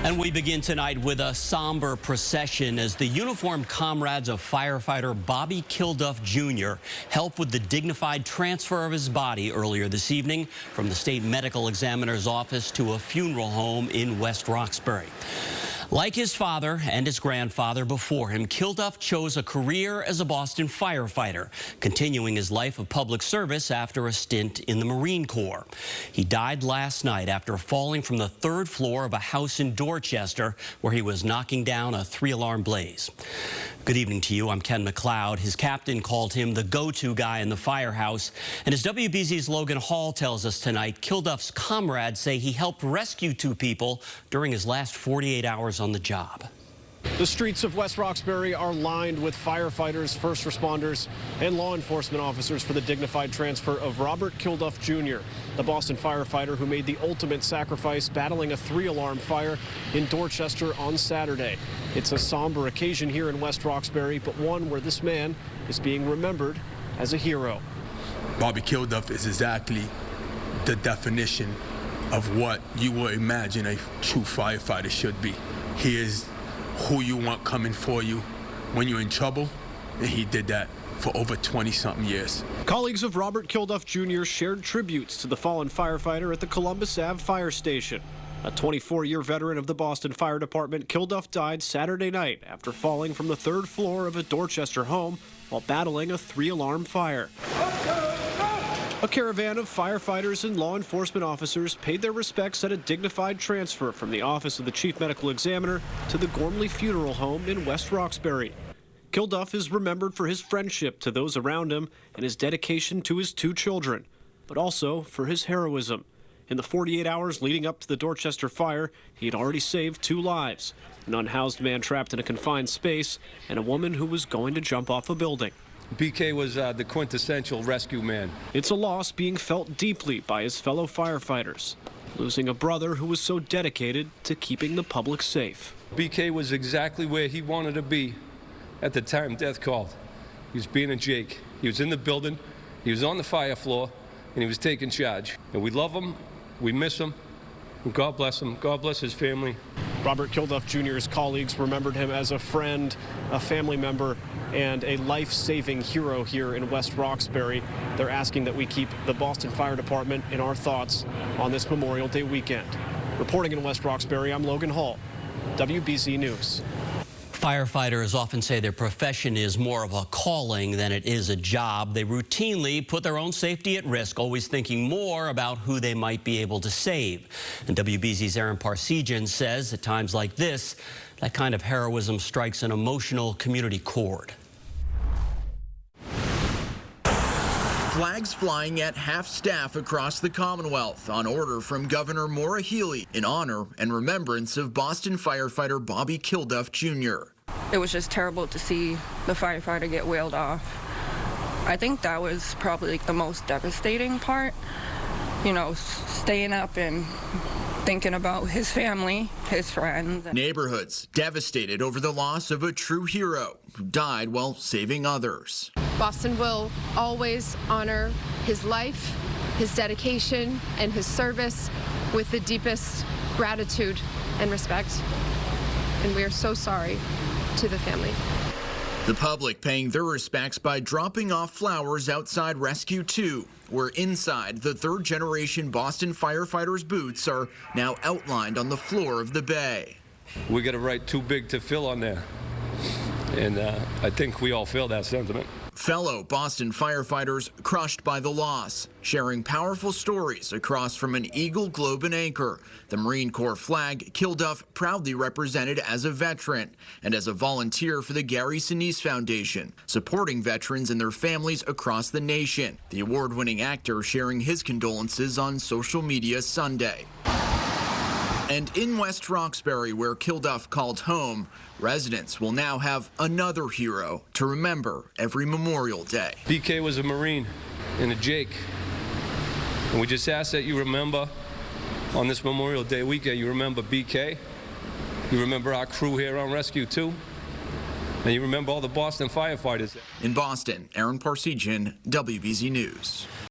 And we begin tonight with a somber procession as the uniformed comrades of firefighter Bobby Kilduff Jr. helped with the dignified transfer of his body earlier this evening from the state medical examiner's office to a funeral home in West Roxbury. Like his father and his grandfather before him, Kilduff chose a career as a Boston firefighter, continuing his life of public service after a stint in the Marine Corps. He died last night after falling from the third floor of a house in Dorchester, where he was knocking down a 3-alarm blaze. Good evening to you. I'm Ken McLeod. His captain called him the go-to guy in the firehouse. And as WBZ's Logan Hall tells us tonight, Kilduff's comrades say he helped rescue 2 people during his last 48 hours on the job. The streets of West Roxbury are lined with firefighters, first responders, and law enforcement officers for the dignified transfer of Robert Kilduff Jr., the Boston firefighter who made the ultimate sacrifice battling a 3-alarm fire in Dorchester on Saturday. It's a somber occasion here in West Roxbury, but one where this man is being remembered as a hero. Bobby Kilduff is exactly the definition of what you would imagine a true firefighter should be. He is who you want coming for you when you're in trouble, and he did that for over 20-something years. Colleagues of Robert Kilduff Jr. shared tributes to the fallen firefighter at the Columbus Ave Fire Station. A 24-year veteran of the Boston Fire Department, Kilduff died Saturday night after falling from the 3rd floor of a Dorchester home while battling a 3-alarm fire. A caravan of firefighters and law enforcement officers paid their respects at a dignified transfer from the office of the chief medical examiner to the Gormley Funeral Home in West Roxbury. Kilduff is remembered for his friendship to those around him and his dedication to his 2 children, but also for his heroism. In the 48 hours leading up to the Dorchester fire, he had already saved 2 lives, an unhoused man trapped in a confined space and a woman who was going to jump off a building. BK was the quintessential rescue man. It's a loss being felt deeply by his fellow firefighters, losing a brother who was so dedicated to keeping the public safe. BK was exactly where he wanted to be at the time death called. He was being a Jake. He was in the building, he was on the fire floor, and he was taking charge. And we love him, we miss him, and God bless him, God bless his family. Robert Kilduff Jr.'s colleagues remembered him as a friend, a family member, and a life-saving hero here in West Roxbury. They're asking that we keep the Boston Fire Department in our thoughts on this Memorial Day weekend. Reporting in West Roxbury, I'm Logan Hall, WBZ News. Firefighters often say their profession is more of a calling than it is a job. They routinely put their own safety at risk, always thinking more about who they might be able to save. And WBZ's Parseghian says at times like this, that kind of heroism strikes an emotional community chord. Flags flying at half-staff across the Commonwealth on order from Governor Maura Healey in honor and remembrance of Boston firefighter Bobby Kilduff Jr. It was just terrible to see the firefighter get wheeled off. I think that was probably like the most devastating part. You know, staying up and thinking about his family, his friends. Neighborhoods devastated over the loss of a true hero who died while saving others. Boston will always honor his life, his dedication, and his service with the deepest gratitude and respect. And we are so sorry to the family. The public paying their respects by dropping off flowers outside Rescue 2, where inside the 3rd-generation Boston firefighters' boots are now outlined on the floor of the bay. We got to write "too big to fill" on there, and I think we all feel that sentiment. Fellow Boston firefighters crushed by the loss, sharing powerful stories across from an Eagle, Globe, and Anchor. The Marine Corps flag Kilduff proudly represented as a veteran and as a volunteer for the Gary Sinise Foundation, supporting veterans and their families across the nation. The award-winning actor sharing his condolences on social media Sunday. And in West Roxbury, where Kilduff called home, residents will now have another hero to remember every Memorial Day. BK was a Marine and a Jake. And we just ask that you remember on this Memorial Day weekend, you remember BK, you remember our crew here on Rescue 2, and you remember all the Boston firefighters. In Boston, Parseghian, WBZ News.